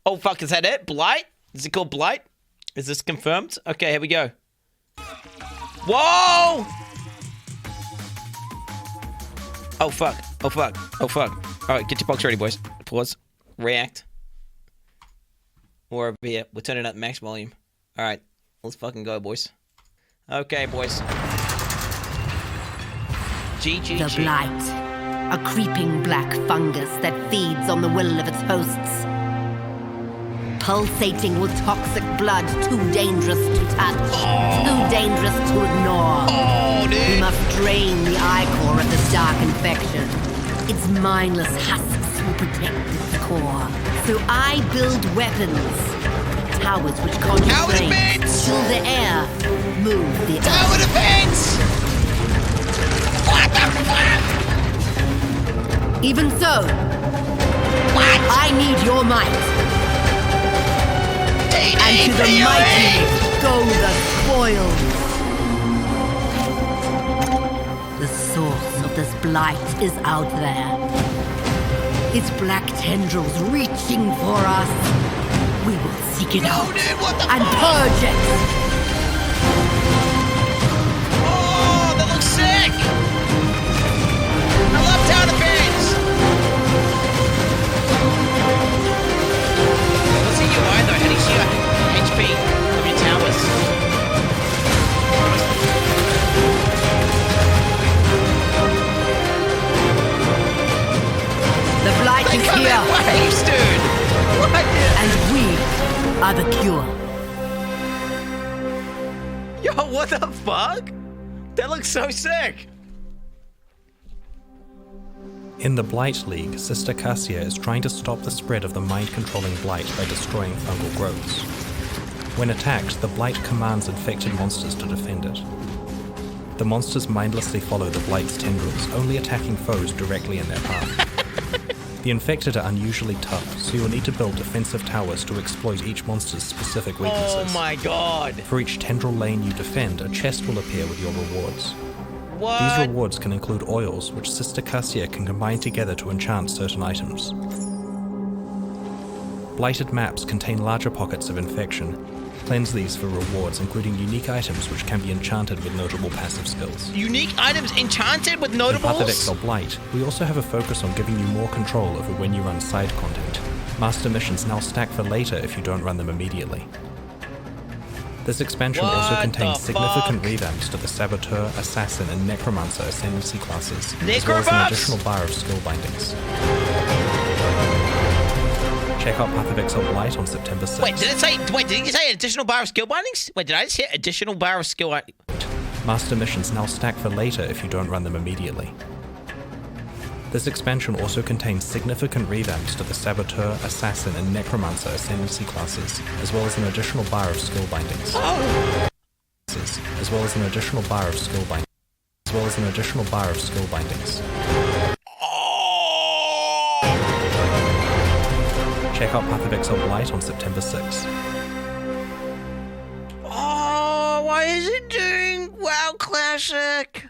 Oh, fuck, is that it? Blight? Is it called Blight? Is this confirmed? Okay, here we go. Whoa! Oh, fuck. Oh, fuck. Oh, fuck. All right, get your box ready, boys. Pause. React. Or here. We're turning up max volume. All right, let's fucking go, boys. Okay, boys. GG. The Blight. A creeping black fungus that feeds on the will of its hosts. Pulsating with toxic blood, too dangerous to touch, too dangerous to ignore. Oh, dude. We must drain the ichor of this dark infection. Its mindless husks will protect its core. So I build weapons. Towers which conjure flames, fill the air, move the earth. Tower defense! What the fuck? Even so, What? I need your might. And to the mighty go the spoils. The source of this blight is out there. Its black tendrils reaching for us. We will seek it out and purge it. Oh, that looks sick! I love tower defense! What's the UI though? How do you see your HP of your towers? The blight is here. Waves, dude! What? And we are the cure. Yo, what the fuck? That looks so sick! In the Blight League, Sister Cassia is trying to stop the spread of the mind-controlling blight by destroying fungal growths. When attacked, the blight commands infected monsters to defend it. The monsters mindlessly follow the blight's tendrils, only attacking foes directly in their path. The infected are unusually tough, so you'll need to build defensive towers to exploit each monster's specific weaknesses. Oh my god! For each tendril lane you defend, a chest will appear with your rewards. What? These rewards can include oils, which Sister Cassia can combine together to enchant certain items. Blighted maps contain larger pockets of infection. Cleanse these for rewards, including unique items which can be enchanted with notable passive skills. Unique items enchanted with In Path of notables? Exile Blight, we also have a focus on giving you more control over when you run side content. Master missions now stack for later if you don't run them immediately. This expansion also What contains the significant fuck? revamps to the Saboteur, Assassin, and Necromancer ascendancy classes, as well as an Necrobuffs? additional bar of skill bindings. Check out Path of Exile Blight on September 6th. Wait, did you say additional bar of skill bindings? Wait, did I just hear additional bar of skill Master missions now stack for later if you don't run them immediately. This expansion also contains significant revamps to the Saboteur, Assassin, and Necromancer ascendancy classes, as well as an additional bar of skill bindings. As well as an additional bar of skill bindings. As well as an additional bar of skill bindings. Check out Path of Exile Blight on September 6th. Oh, why is it doing WoW Classic?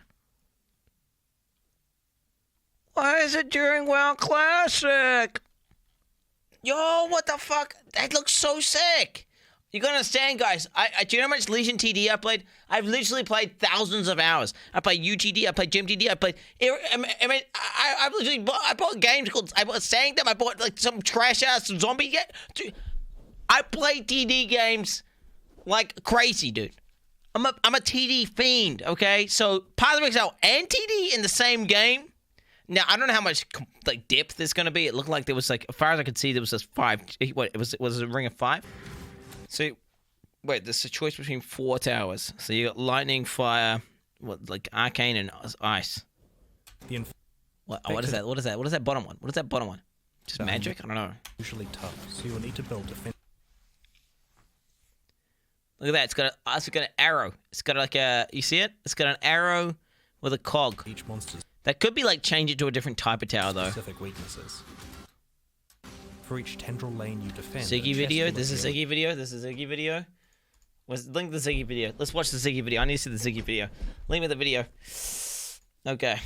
Why is it doing WoW Classic? Yo, what the fuck? That looks so sick. You gotta understand, guys. Do you know how much Legion TD I played? I've literally played thousands of hours. I played UTD, I played GemTD, I played... I literally bought games called... I bought Sanctum, I bought like some trash-ass zombie game. Dude, I play TD games like crazy, dude. I'm a TD fiend, okay? So, Path of Exile and TD in the same game. Now, I don't know how much like depth there's gonna be. It looked like there was like, as far as I could see, there was just 5. What, it was a ring of 5? So, wait, there's a choice between 4 towers. So you got lightning, fire, what, like arcane and ice. What is that? What is that? What is that bottom one? What is that bottom one? Just magic? I don't know. Usually tough, so you will need to build defense. Look at that. It's got an arrow. It's got like a, you see it? It's got an arrow with a cog. Each monster's That could be like change it to a different type of tower though. specific weaknesses. For each tendril lane you defend. Ziggy video. This is Ziggy video. This is Ziggy video. Link the Ziggy video. Let's watch the Ziggy video. I need to see the Ziggy video. Link me the video. Okay.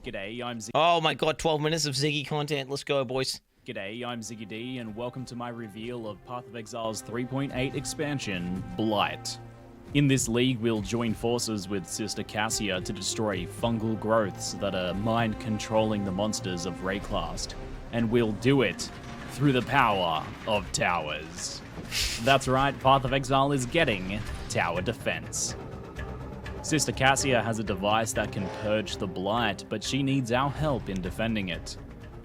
G'day, I'm Ziggy. Oh my god, 12 minutes of Ziggy content. Let's go, boys. G'day, I'm Ziggy D, and welcome to my reveal of Path of Exile's 3.8 expansion, Blight. In this league, we'll join forces with Sister Cassia to destroy fungal growths that are mind-controlling the monsters of Rayclast. And we'll do it through the power of towers. That's right, Path of Exile is getting tower defense. Sister Cassia has a device that can purge the Blight, but she needs our help in defending it.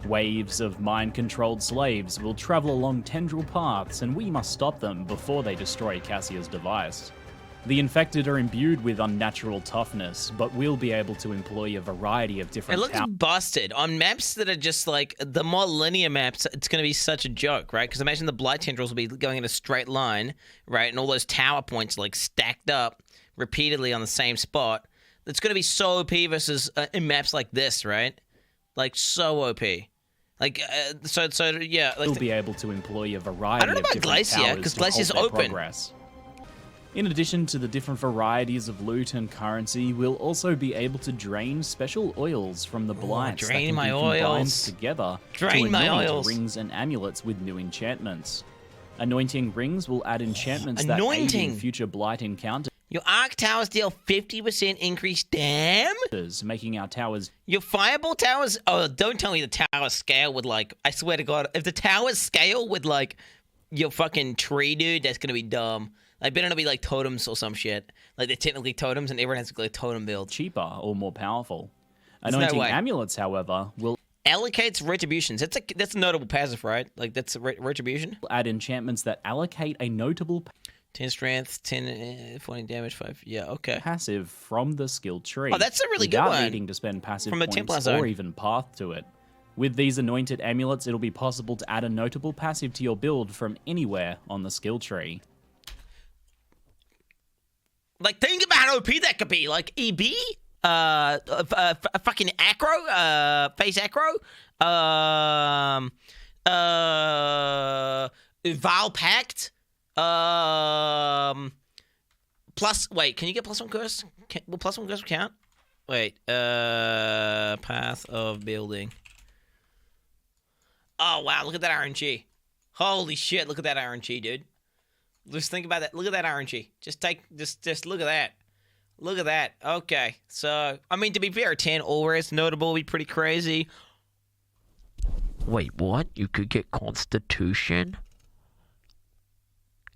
Waves of mind-controlled slaves will travel along tendril paths, and we must stop them before they destroy Cassia's device. The infected are imbued with unnatural toughness, but we'll be able to employ a variety of different... It looks busted. On maps that are just like, the more linear maps, it's going to be such a joke, right? Because imagine the Blight tendrils will be going in a straight line, right? And all those tower points like stacked up repeatedly on the same spot. It's going to be so OP versus in maps like this, right? Like, so OP. Like, yeah. Like we'll be able to employ a variety of different Glacier, because Glacier's open. Progress. In addition to the different varieties of loot and currency, we'll also be able to drain special oils from the Blights that can be combined together to anoint rings and amulets with new enchantments. Anointing rings will add enchantments that aid in future Blight encounters. Your arc towers deal 50% increased damage, making our towers... Your fireball towers... Oh, don't tell me the towers scale with, like... I swear to God, if the towers scale with, like, your fucking tree, dude, that's gonna be dumb. Like, better not be, like, totems or some shit. Like, they're technically totems, and everyone has to go totem build. Cheaper or more powerful. Anointing amulets, however, will... Allocates retributions. That's a notable passive, right? Like, that's a retribution? Add enchantments that allocate a notable... 10 strength, 10, 14 damage, 5. Yeah, okay. Passive from the skill tree. Oh, that's a really good one. Without needing to spend passive points or even path to it. With these anointed amulets, it'll be possible to add a notable passive to your build from anywhere on the skill tree. Like, think about how OP that could be. Like, EB? Fucking aggro? Face aggro? Val Pact? Plus, wait, can you get plus one curse? Will plus one curse count? Wait, path of building. Oh, wow, look at that RNG. Holy shit, look at that RNG, dude. Just think about that. Look at that RNG. Just look at that. Look at that. Okay, so, I mean, to be fair, 10 always notable would be pretty crazy. Wait, what? You could get Constitution?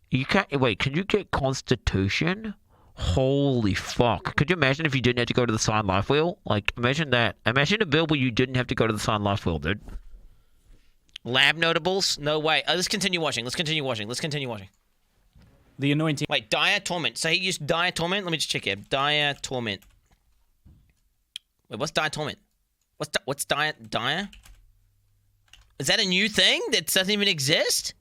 You can't... Wait, can you get Constitution? Holy fuck. Could you imagine if you didn't have to go to the Sign Life Wheel? Like, imagine that. Imagine a build where you didn't have to go to the Sign Life Wheel, dude. Lab notables? No way. Let's continue watching. The anointing... Wait, Dire Torment. So he used Dire Torment? Let me just check here. Dire Torment. Wait, what's Dire Torment? What's Dire? Is that a new thing that doesn't even exist?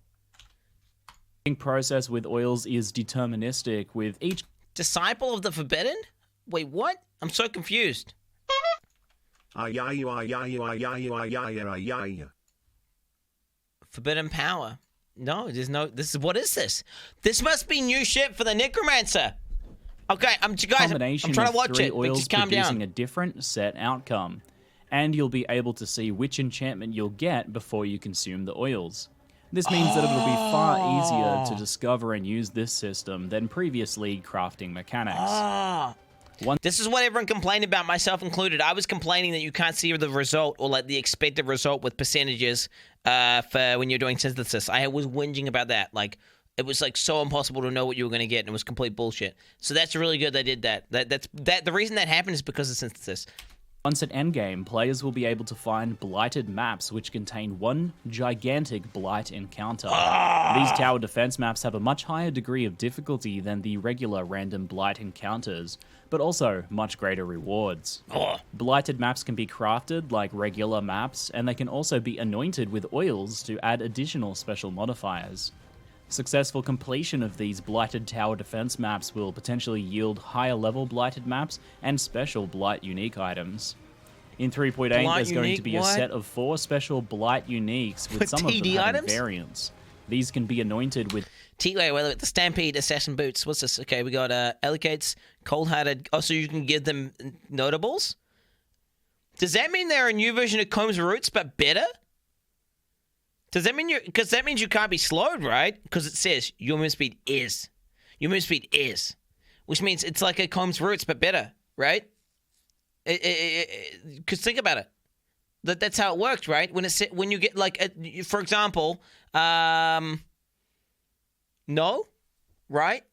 Process with oils is deterministic with each... Disciple of the Forbidden? Wait, what? I'm so confused. Forbidden power. No, there's no... What is this? This must be new shit for the Necromancer. Okay, I'm trying to watch it. Just calm down. Producing a different set outcome. And you'll be able to see which enchantment you'll get before you consume the oils. This means that it'll be far easier to discover and use this system than previous league crafting mechanics. This is what everyone complained about, myself included. I was complaining that you can't see the result or like the expected result with percentages for when you're doing synthesis. I was whinging about that. Like, it was like so impossible to know what you were going to get, and it was complete bullshit. So that's really good they did that. The reason that happened is because of synthesis. Once at endgame, players will be able to find blighted maps which contain one gigantic blight encounter. These tower defense maps have a much higher degree of difficulty than the regular random blight encounters, but also much greater rewards. Blighted maps can be crafted like regular maps, and they can also be anointed with oils to add additional special modifiers. Successful completion of these blighted tower defense maps will potentially yield higher level blighted maps and special blight unique items. In 3.8, there's going to be a set of 4 special blight uniques with some of them having variants. These can be anointed with... Wait, the Stampede Assassin Boots. What's this? Okay, we got Allocates, Cold-Hearted... Oh, so you can give them notables? Does that mean they're a new version of Combs Roots, but better? Does that mean because that means you can't be slowed, right? Because it says your movement speed is. Your movement speed is. Which means it's like a Combs Roots, but better, right? Because think about it. That's how it works, right? When you get like, for example, no, right?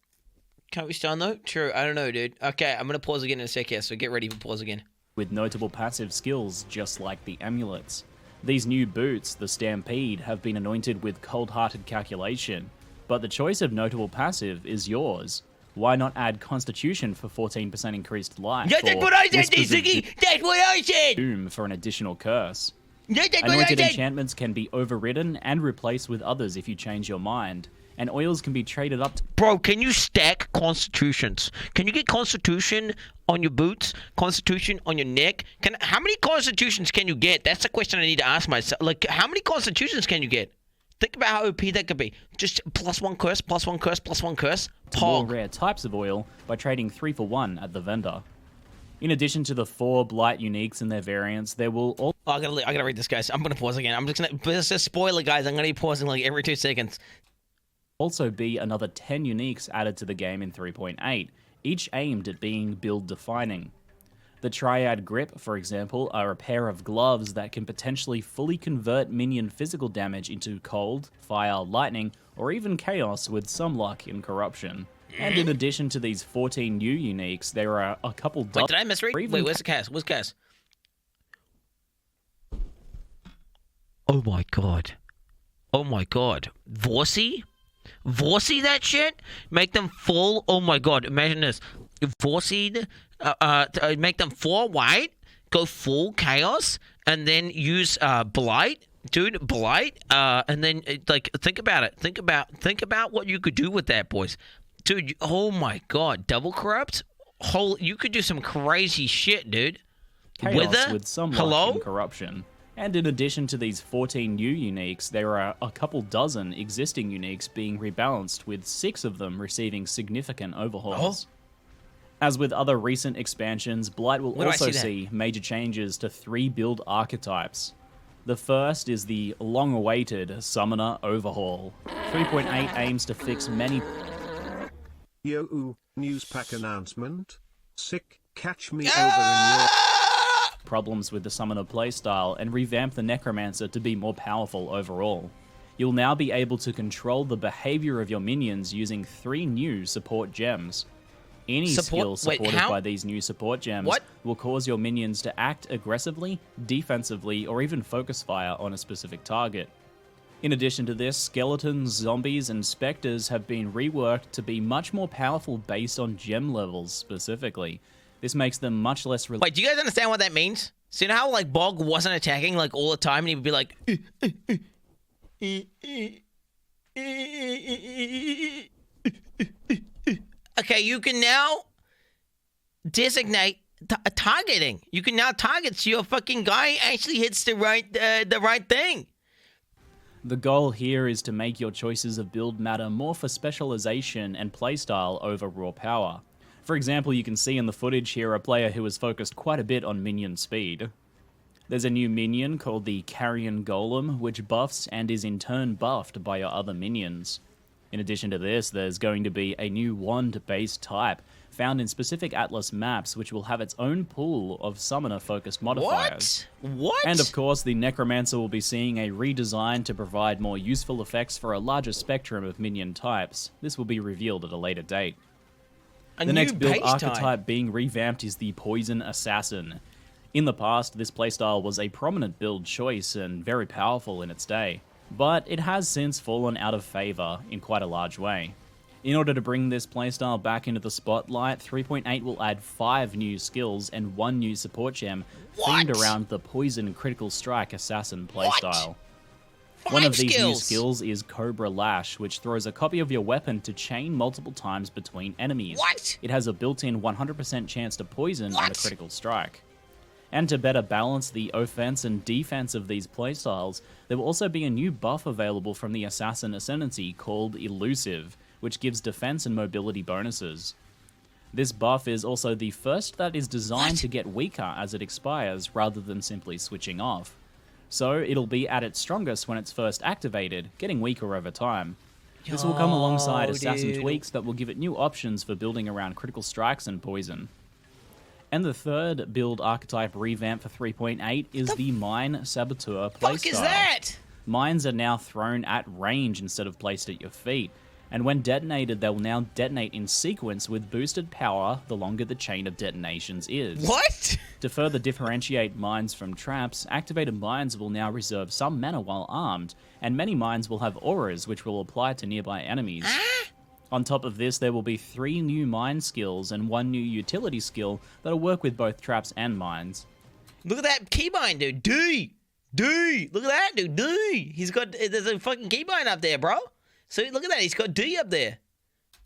Can't we stun though? True. I don't know, dude. Okay, I'm gonna pause again in a sec here, so get ready for pause again. With notable passive skills, just like the amulets. These new boots, the Stampede, have been anointed with cold-hearted calculation, but the choice of notable passive is yours. Why not add Constitution for 14% increased life? Yeah, that's what I said, Ziggy! That's what I said! Doom for an additional curse. Yeah, that's what I Anointed said! enchantments can be overridden and replaced with others if you change your mind, and oils can be traded up to... Bro, can you stack Constitutions? Can you get Constitution on your boots? Constitution on your neck? How many Constitutions can you get? That's the question I need to ask myself. Like, how many Constitutions can you get? Think about how OP that could be. Just +1 curse, +1 curse, +1 curse. More rare types of oil by trading 3 for 1 at the vendor. In addition to the 4 Blight uniques and their variants, there will also... Oh, I gotta read this, guys. I'm gonna pause again. This is a spoiler, guys. I'm gonna be pausing like every 2 seconds. Also be another 10 uniques added to the game in 3.8, each aimed at being build-defining. The Triad Grip, for example, are a pair of gloves that can potentially fully convert minion physical damage into cold, fire, lightning, or even chaos with some luck in corruption. And in addition to these 14 new uniques, there are a couple... Wait, did I misread? Wait, where's the cast? Where's the cast? Oh my god. Oh my god. Vorsey? Vorsey that shit? Make them full... Oh my god, imagine this. Vorsey, make them 4 white, go full chaos, and then use Blight. Dude, Blight, and then, like, think about it. Think about what you could do with that, boys. Dude, oh my god, double corrupt? You could do some crazy shit, dude. Chaos with some luck in corruption. And in addition to these 14 new uniques, there are a couple dozen existing uniques being rebalanced, with 6 of them receiving significant overhauls. As with other recent expansions, Blight will also see major changes to 3 build archetypes. The first is the long-awaited Summoner Overhaul. 3.8 aims to fix many... Yo, news pack announcement. Sick, catch me over in your... problems with the Summoner playstyle and revamp the Necromancer to be more powerful overall. You'll now be able to control the behavior of your minions using 3 new support gems. Any skill supported by these new support gems will cause your minions to act aggressively, defensively, or even focus fire on a specific target. In addition to this, skeletons, zombies, and specters have been reworked to be much more powerful based on gem levels specifically. This makes them much less... Wait, do you guys understand what that means? So you know how, like, Bog wasn't attacking, like, all the time, and he would be like... Okay, you can now designate targeting. You can now target so your fucking guy actually hits the right thing. The goal here is to make your choices of build matter more for specialization and playstyle over raw power. For example, you can see in the footage here a player who has focused quite a bit on minion speed. There's a new minion called the Carrion Golem, which buffs and is in turn buffed by your other minions. In addition to this, there's going to be a new wand-based type found in specific Atlas maps, which will have its own pool of summoner-focused modifiers. What? And of course, the Necromancer will be seeing a redesign to provide more useful effects for a larger spectrum of minion types. This will be revealed at a later date. The next build archetype being revamped is the Poison Assassin. In the past, this playstyle was a prominent build choice and very powerful in its day, but it has since fallen out of favor in quite a large way. In order to bring this playstyle back into the spotlight, 3.8 will add 5 new skills and 1 new support gem themed around the Poison Critical Strike Assassin playstyle. One of these new skills is Cobra Lash, which throws a copy of your weapon to chain multiple times between enemies. It has a built-in 100% chance to poison on a critical strike. And to better balance the offense and defense of these playstyles, there will also be a new buff available from the Assassin Ascendancy called Elusive, which gives defense and mobility bonuses. This buff is also the first that is designed to get weaker as it expires, rather than simply switching off. so it'll be at its strongest when it's first activated, getting weaker over time. This will come alongside assassin tweaks that will give it new options for building around critical strikes and poison. And the third build archetype revamp for 3.8 is the Mine Saboteur playstyle. Fuck is that? Mines are now thrown at range instead of placed at your feet, and when detonated, they will now detonate in sequence with boosted power the longer the chain of detonations is. What? To further differentiate mines from traps, activated mines will now reserve some mana while armed, and many mines will have auras which will apply to nearby enemies. On top of this, there will be 3 new mine skills and 1 new utility skill that'll work with both traps and mines. Look at that keybind, dude. D! Look at that, dude. D! There's a fucking keybind up there, bro. So look at that, he's got D up there.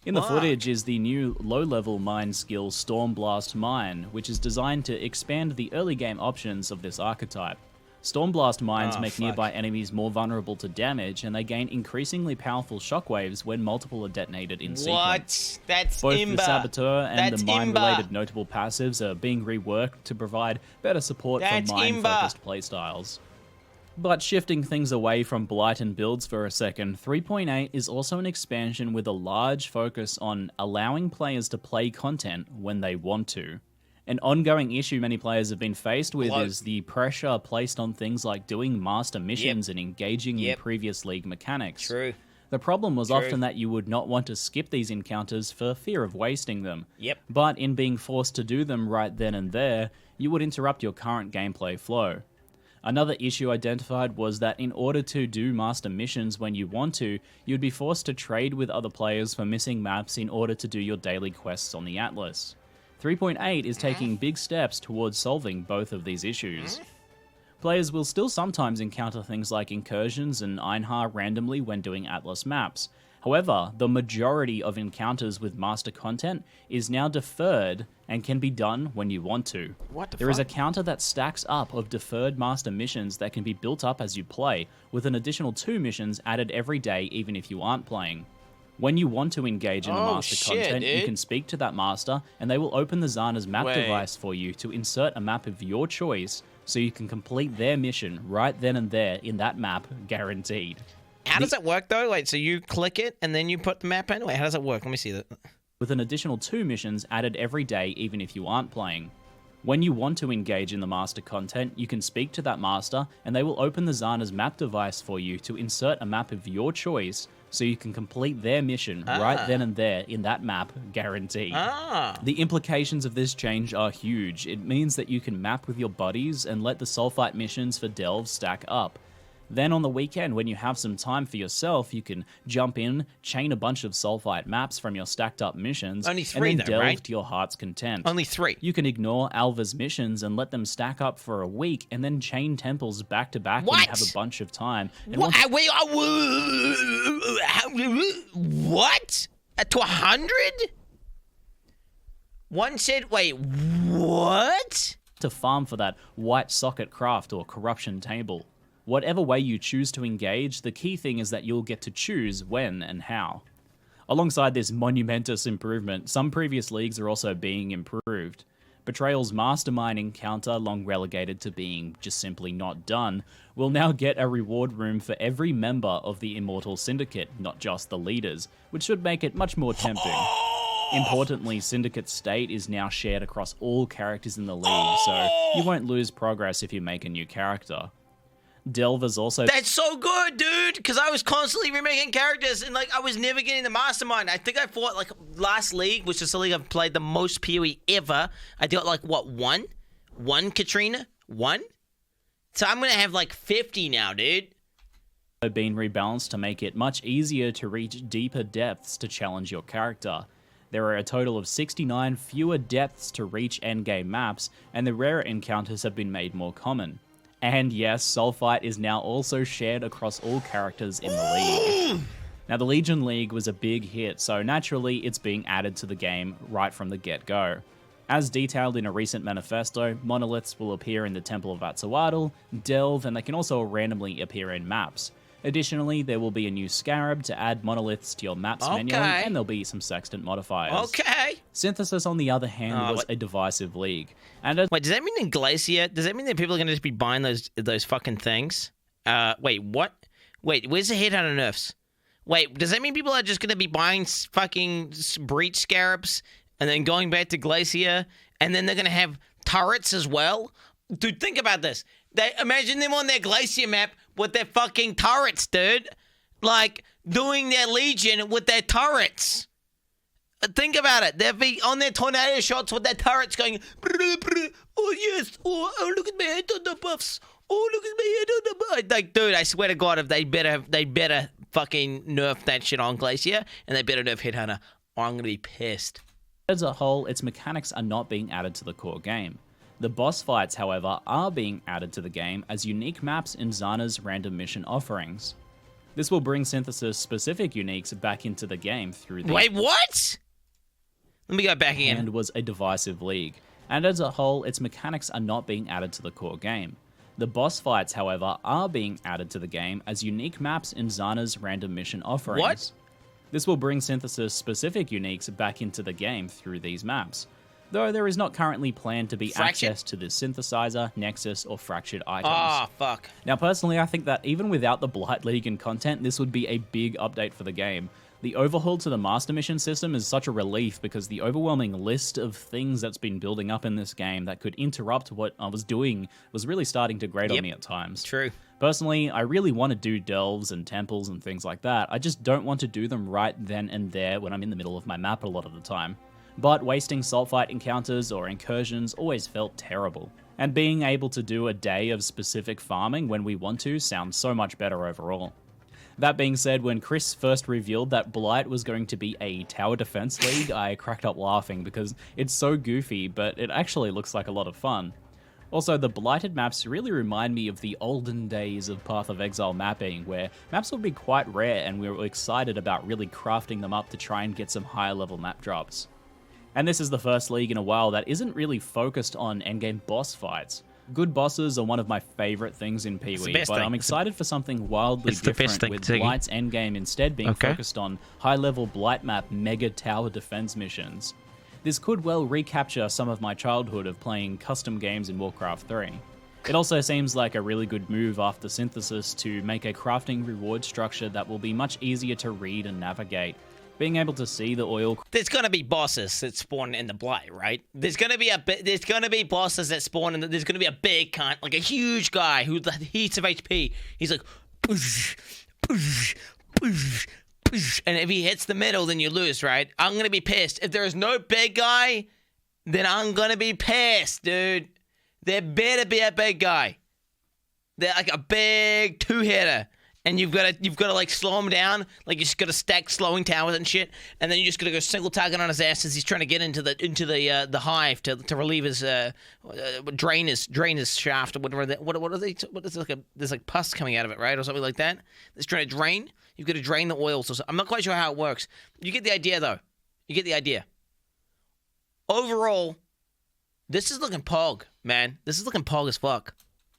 In the footage is the new low-level mine skill Stormblast Mine, which is designed to expand the early game options of this archetype. Stormblast mines make nearby enemies more vulnerable to damage, and they gain increasingly powerful shockwaves when multiple are detonated in sequence. What? That's Both Imba. the Saboteur and That's the mine-related notable passives are being reworked to provide better support for mine-focused playstyles. But shifting things away from Blight and builds for a second, 3.8 is also an expansion with a large focus on allowing players to play content when they want to. An ongoing issue many players have been faced with is the pressure placed on things like doing master missions and engaging in previous league mechanics. True. The problem was often that you would not want to skip these encounters for fear of wasting them. But in being forced to do them right then and there, you would interrupt your current gameplay flow. Another issue identified was that in order to do master missions when you want to, you'd be forced to trade with other players for missing maps in order to do your daily quests on the Atlas. 3.8 is taking big steps towards solving both of these issues. Players will still sometimes encounter things like incursions and Einhar randomly when doing Atlas maps. However, the majority of encounters with master content is now deferred and can be done when you want to. There is a counter that stacks up of deferred master missions that can be built up as you play, with an additional 2 missions added every day even if you aren't playing. When you want to engage in the master content, you can speak to that master and they will open the Zana's map device for you to insert a map of your choice so you can complete their mission right then and there in that map, guaranteed. How does that work though? Wait, so you click it and then you put the map in? Wait, how does that work? Let me see that. With an additional 2 missions added every day even if you aren't playing. When you want to engage in the master content, you can speak to that master and they will open the Zana's map device for you to insert a map of your choice so you can complete their mission right then and there in that map, guaranteed. The implications of this change are huge. It means that you can map with your buddies and let the sulfite missions for delve stack up. Then on the weekend, when you have some time for yourself, you can jump in, chain a bunch of sulfite maps from your stacked up missions, Only 3 and then though, delve right? to your heart's content. Only 3. You can ignore Alva's missions and let them stack up for a week, and then chain temples back to back when you have a bunch of time. And What? What? To 100? One said, wait, what? to farm for that white socket craft or corruption table. Whatever way you choose to engage, the key thing is that you'll get to choose when and how. Alongside this monumentous improvement, some previous leagues are also being improved. Betrayal's Mastermind encounter, long relegated to being just simply not done, will now get a reward room for every member of the Immortal Syndicate, not just the leaders, which should make it much more tempting. Importantly, Syndicate State is now shared across all characters in the league, so you won't lose progress if you make a new character. Delver's also... That's so good, dude! Because I was constantly remaking characters, and, like, I was never getting the Mastermind. I think I fought, like, last league, which is the league I've played the most PoE ever. I got, like, what, one? One Katrina? One? So I'm gonna have, like, 50 now, dude. Been rebalanced to make it much easier to reach deeper depths to challenge your character. There are a total of 69 fewer depths to reach endgame maps, and the rarer encounters have been made more common. And yes, Sulfite is now also shared across all characters in the league. Now, the Legion League was a big hit, so naturally it's being added to the game right from the get-go. As detailed in a recent manifesto, monoliths will appear in the Temple of Atzoatl, Delve, and they can also randomly appear in maps. Additionally, there will be a new scarab to add monoliths to your maps menu, and there'll be some sextant modifiers. Okay. Synthesis, on the other hand, was a divisive league. And wait, does that mean in Glacier? Does that mean that people are going to just be buying those fucking things? Wait, what? Wait, where's the headhunter nerfs? Wait, does that mean people are just going to be buying fucking breach scarabs and then going back to Glacier, and then they're going to have turrets as well? Dude, think about this. Imagine them on their Glacier map with their fucking turrets, dude. Like, doing their Legion with their turrets. Think about it. They'll be on their tornado shots with their turrets going, brr, brr, oh yes, oh look at my head on the buffs. Oh, look at my head on the buff. Like, dude, I swear to God, if they better fucking nerf that shit on Glacier, and they better nerf Headhunter, or I'm going to be pissed. As a whole, its mechanics are not being added to the core game. The boss fights, however, are being added to the game as unique maps in Zana's random mission offerings. This will bring Synthesis-specific uniques back into the game through the... Wait, what? Let me go back again. And was a divisive league. And as a whole, its mechanics are not being added to the core game. The boss fights, however, are being added to the game as unique maps in Zana's random mission offerings. What? This will bring Synthesis-specific uniques back into the game through these maps, though there is not currently planned to be access to the Synthesizer, Nexus, or Fractured items. Ah, fuck. Now, personally, I think that even without the Blight League and content, this would be a big update for the game. The overhaul to the Master Mission system is such a relief because the overwhelming list of things that's been building up in this game that could interrupt what I was doing was really starting to grate on me at times. True. Personally, I really want to do delves and temples and things like that. I just don't want to do them right then and there when I'm in the middle of my map a lot of the time. But wasting Sulfite encounters or incursions always felt terrible. And being able to do a day of specific farming when we want to sounds so much better overall. That being said, when Chris first revealed that Blight was going to be a tower defense league, I cracked up laughing because it's so goofy, but it actually looks like a lot of fun. Also, the Blighted maps really remind me of the olden days of Path of Exile mapping, where maps would be quite rare and we were excited about really crafting them up to try and get some higher level map drops. And this is the first league in a while that isn't really focused on endgame boss fights. Good bosses are one of my favorite things in PoE, but I'm excited for something wildly different with Blight's endgame instead being focused on high-level Blight map mega tower defense missions. This could well recapture some of my childhood of playing custom games in Warcraft 3. It also seems like a really good move after Synthesis to make a crafting reward structure that will be much easier to read and navigate. Being able to see the oil... There's gonna be bosses that spawn in the Blight, right? There's gonna be bosses that spawn in there's gonna be a big cunt, like a huge guy who the heats of HP. He's like, push, push, push, push. And if he hits the middle, then you lose, right? I'm gonna be pissed. If there is no big guy, then I'm gonna be pissed, dude. There better be a big guy. They're like a big two-hitter. And you've got to like slow him down, like you just got to stack slowing towers and shit, and then you just got to go single target on his ass as he's trying to get into the hive to relieve his drain his shaft or whatever. What are they? What is it, there's like pus coming out of it, right, or something like that. It's trying to drain. You've got to drain the oil. So I'm not quite sure how it works. You get the idea though. You get the idea. Overall, this is looking pog, man. This is looking pog as fuck.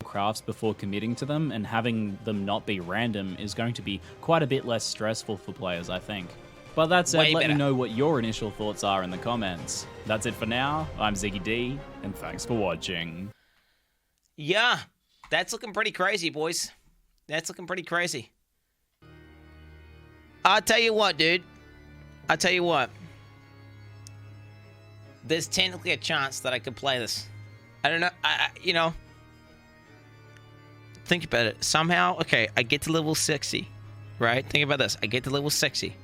Crafts before committing to them, and having them not be random is going to be quite a bit less stressful for players, I think. But that said, let me know what your initial thoughts are in the comments. That's it for now. I'm Ziggy D, and thanks for watching. Yeah, that's looking pretty crazy, boys. That's looking pretty crazy. I'll tell you what, dude. I'll tell you what. There's technically a chance that I could play this. I don't know. You know. Think about it. Somehow, okay, I get to level 60, right? Think about this. I get to level 60.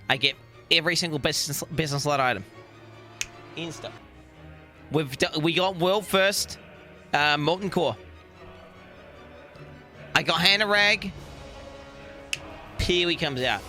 I get every single business slot item. Insta. We got world first molten core. I got Hannah Rag. PoE comes out.